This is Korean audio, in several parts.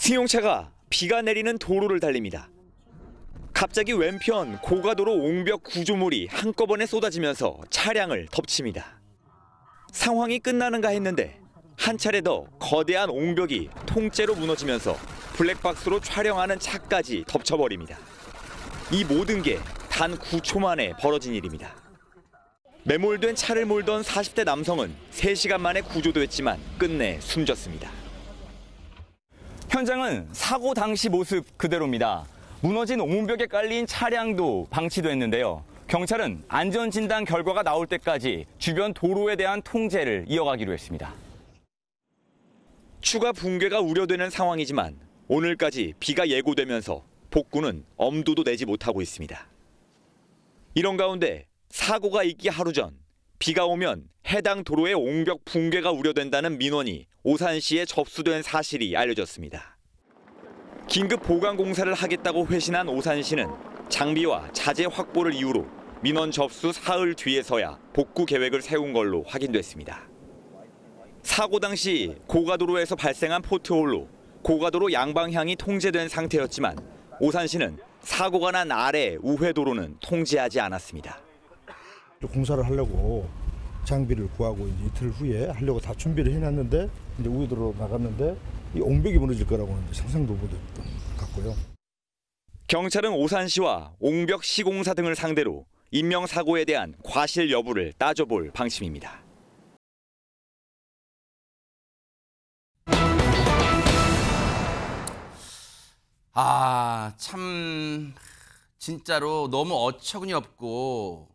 승용차가 비가 내리는 도로를 달립니다. 갑자기 왼편 고가도로 옹벽 구조물이 한꺼번에 쏟아지면서 차량을 덮칩니다. 상황이 끝나는가 했는데 한 차례 더 거대한 옹벽이 통째로 무너지면서 블랙박스로 촬영하는 차까지 덮쳐버립니다. 이 모든 게 단 9초 만에 벌어진 일입니다. 매몰된 차를 몰던 40대 남성은 3시간 만에 구조됐지만 끝내 숨졌습니다. 현장은 사고 당시 모습 그대로입니다. 무너진 옹벽에 깔린 차량도 방치됐는데요. 경찰은 안전진단 결과가 나올 때까지 주변 도로에 대한 통제를 이어가기로 했습니다. 추가 붕괴가 우려되는 상황이지만 오늘까지 비가 예고되면서 복구는 엄두도 내지 못하고 있습니다. 이런 가운데 사고가 있기 하루 전 비가 오면 해당 도로의 옹벽 붕괴가 우려된다는 민원이 오산시에 접수된 사실이 알려졌습니다. 긴급 보강 공사를 하겠다고 회신한 오산시는 장비와 자재 확보를 이유로 민원 접수 사흘 뒤에서야 복구 계획을 세운 걸로 확인됐습니다. 사고 당시 고가도로에서 발생한 포트홀로 고가도로 양방향이 통제된 상태였지만 오산시는 사고가 난 아래 우회도로는 통제하지 않았습니다. 공사를 하려고 장비를 구하고 이제 이틀 후에 하려고 다 준비를 해놨는데 이제 우회도로 나갔는데 이 옹벽이 무너질 거라고는 상상도 못했던 것 같고요. 경찰은 오산시와 옹벽 시공사 등을 상대로 인명사고에 대한 과실 여부를 따져볼 방침입니다. 참 진짜로 너무 어처구니 없고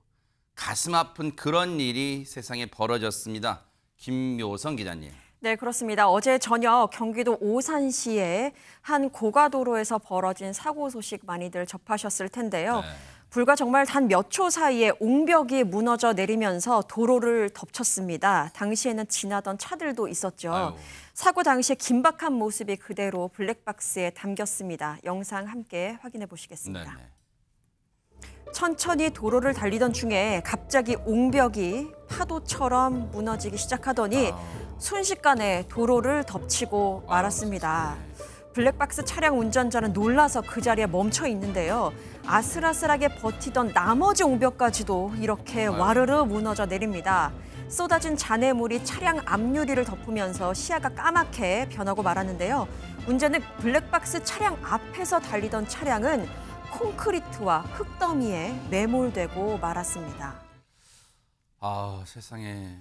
가슴 아픈 그런 일이 세상에 벌어졌습니다. 김묘성 기자님. 네, 그렇습니다. 어제 저녁 경기도 오산시의 한 고가도로에서 벌어진 사고 소식 많이들 접하셨을 텐데요. 네. 불과 정말 단 몇 초 사이에 옹벽이 무너져 내리면서 도로를 덮쳤습니다. 당시에는 지나던 차들도 있었죠. 아유. 사고 당시에 긴박한 모습이 그대로 블랙박스에 담겼습니다. 영상 함께 확인해 보시겠습니다. 네네. 천천히 도로를 달리던 중에 갑자기 옹벽이 파도처럼 무너지기 시작하더니 순식간에 도로를 덮치고 말았습니다. 블랙박스 차량 운전자는 놀라서 그 자리에 멈춰 있는데요. 아슬아슬하게 버티던 나머지 옹벽까지도 이렇게 와르르 무너져 내립니다. 쏟아진 잔해물이 차량 앞유리를 덮으면서 시야가 까맣게 변하고 말았는데요. 문제는 블랙박스 차량 앞에서 달리던 차량은 콘크리트와 흙더미에 매몰되고 말았습니다. 세상에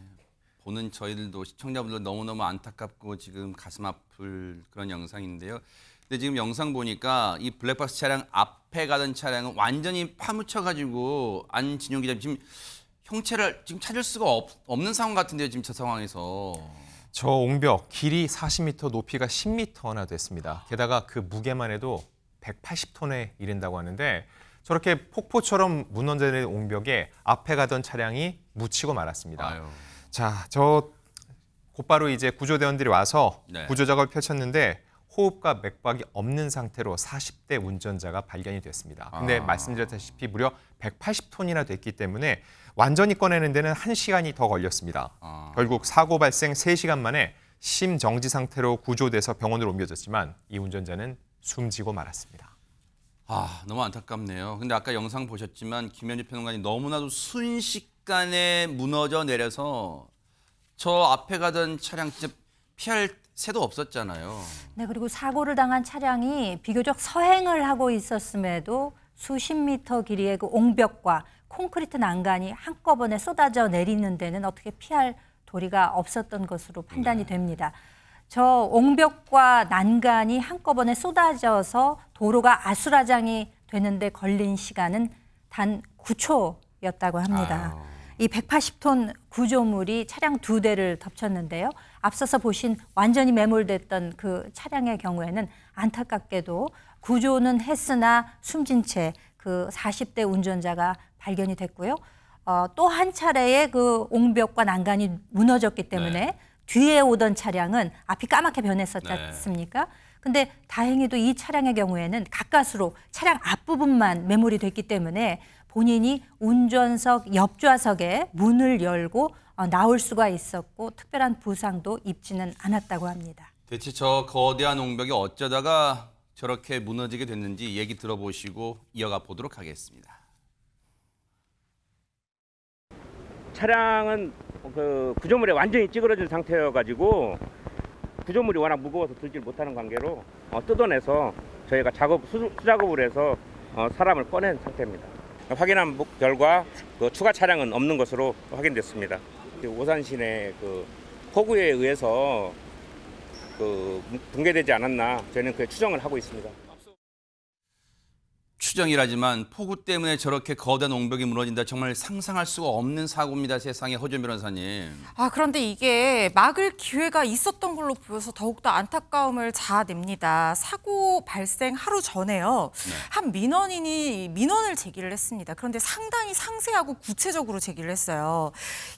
보는 저희들도 시청자분들 너무너무 안타깝고 지금 가슴 아플 그런 영상인데요. 근데 지금 영상 보니까 이 블랙박스 차량 앞에 가던 차량은 완전히 파묻혀가지고 안진용 기자님 지금 형체를 지금 찾을 수가 없는 상황 같은데요. 지금 저 상황에서. 저 옹벽 길이 40m, 높이가 10m나 됐습니다. 게다가 그 무게만 해도 180톤에 이른다고 하는데 저렇게 폭포처럼 무너져내린 옹벽에 앞에 가던 차량이 묻히고 말았습니다. 아유. 자, 저 곧바로 이제 구조대원들이 와서 네. 구조 작업을 펼쳤는데 호흡과 맥박이 없는 상태로 40대 운전자가 발견이 됐습니다. 근데 말씀드렸다시피 무려 180톤이나 됐기 때문에 완전히 꺼내는 데는 1시간이 더 걸렸습니다. 결국 사고 발생 3시간 만에 심정지 상태로 구조돼서 병원으로 옮겨졌지만 이 운전자는 숨지고 말았습니다. 너무 안타깝네요. 근데 아까 영상 보셨지만 김현주 평론가님 너무나도 순식간에 무너져 내려서 저 앞에 가던 차량 진짜 피할 새도 없었잖아요. 네, 그리고 사고를 당한 차량이 비교적 서행을 하고 있었음에도 수십 미터 길이의 그 옹벽과 콘크리트 난간이 한꺼번에 쏟아져 내리는 데는 어떻게 피할 도리가 없었던 것으로 판단이 됩니다. 저 옹벽과 난간이 한꺼번에 쏟아져서 도로가 아수라장이 되는데 걸린 시간은 단 9초였다고 합니다. 이 180톤 구조물이 차량 2대를 덮쳤는데요. 앞서서 보신 완전히 매몰됐던 그 차량의 경우에는 안타깝게도 구조는 했으나 숨진 채 그 40대 운전자가 발견이 됐고요. 또 한 차례의 그 옹벽과 난간이 무너졌기 때문에 뒤에 오던 차량은 앞이 까맣게 변했었지 않습니까? 근데 다행히도 이 차량의 경우에는 가까스로 차량 앞부분만 매몰이 됐기 때문에 본인이 운전석 옆좌석에 문을 열고 나올 수가 있었고 특별한 부상도 입지는 않았다고 합니다. 대체 저 거대한 옹벽이 어쩌다가 저렇게 무너지게 됐는지 얘기 들어보시고 이어가 보도록 하겠습니다. 차량은 그 구조물에 완전히 찌그러진 상태여가지고 구조물이 워낙 무거워서 들질 못하는 관계로 뜯어내서 저희가 수작업을 해서 사람을 꺼낸 상태입니다. 확인한 결과 그 추가 차량은 없는 것으로 확인됐습니다. 오산 시내 그 폭우에 의해서 그 붕괴되지 않았나 저희는 그 추정을 하고 있습니다. 추정이라지만 폭우 때문에 저렇게 거대한 옹벽이 무너진다 정말 상상할 수가 없는 사고입니다. 세상에 허준 변호사님. 그런데 이게 막을 기회가 있었던 걸로 보여서 더욱더 안타까움을 자아냅니다. 사고 발생 하루 전에요. 한 민원인이 민원을 제기를 했습니다. 그런데 상당히 상세하고 구체적으로 제기를 했어요.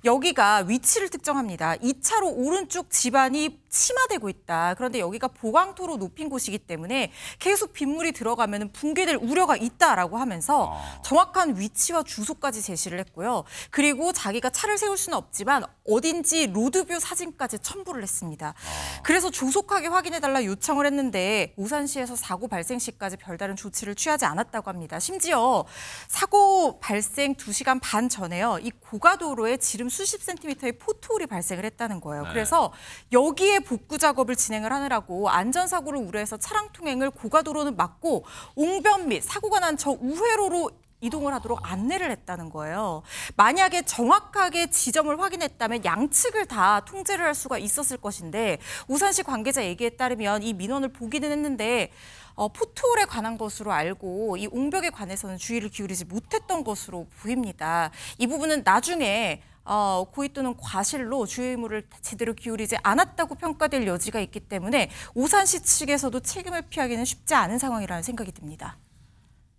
여기가 위치를 특정합니다. 2차로 오른쪽 집안이 침하되고 있다. 그런데 여기가 보강토로 높인 곳이기 때문에 계속 빗물이 들어가면 붕괴될 우려가 있다라고 하면서 정확한 위치와 주소까지 제시를 했고요. 그리고 자기가 차를 세울 수는 없지만 어딘지 로드뷰 사진까지 첨부를 했습니다. 그래서 조속하게 확인해달라 요청을 했는데 오산시에서 사고 발생 시까지 별다른 조치를 취하지 않았다고 합니다. 심지어 사고 발생 2시간 반 전에요. 이 고가도로에 지름 수십 센티미터의 포토홀이 발생을 했다는 거예요. 그래서 여기에 복구 작업을 진행을 하느라고 안전사고를 우려해서 차량 통행을 고가도로는 막고 옹변 및 사고가 난 저 우회로로 이동을 하도록 안내를 했다는 거예요. 만약에 정확하게 지점을 확인했다면 양측을 다 통제를 할 수가 있었을 것인데 오산시 관계자 얘기에 따르면 이 민원을 보기는 했는데 포토홀에 관한 것으로 알고 이 옹벽에 관해서는 주의를 기울이지 못했던 것으로 보입니다. 이 부분은 나중에 고의 또는 과실로 주의 의무를 제대로 기울이지 않았다고 평가될 여지가 있기 때문에 오산시 측에서도 책임을 피하기는 쉽지 않은 상황이라는 생각이 듭니다.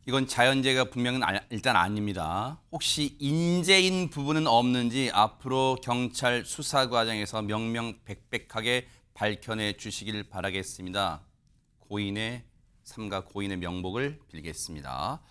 이건 자연재해가 분명은 일단 아닙니다. 혹시 인재인 부분은 없는지 앞으로 경찰 수사 과정에서 명명백백하게 밝혀내 주시길 바라겠습니다. 고인의 삶과 고인의 명복을 빌겠습니다.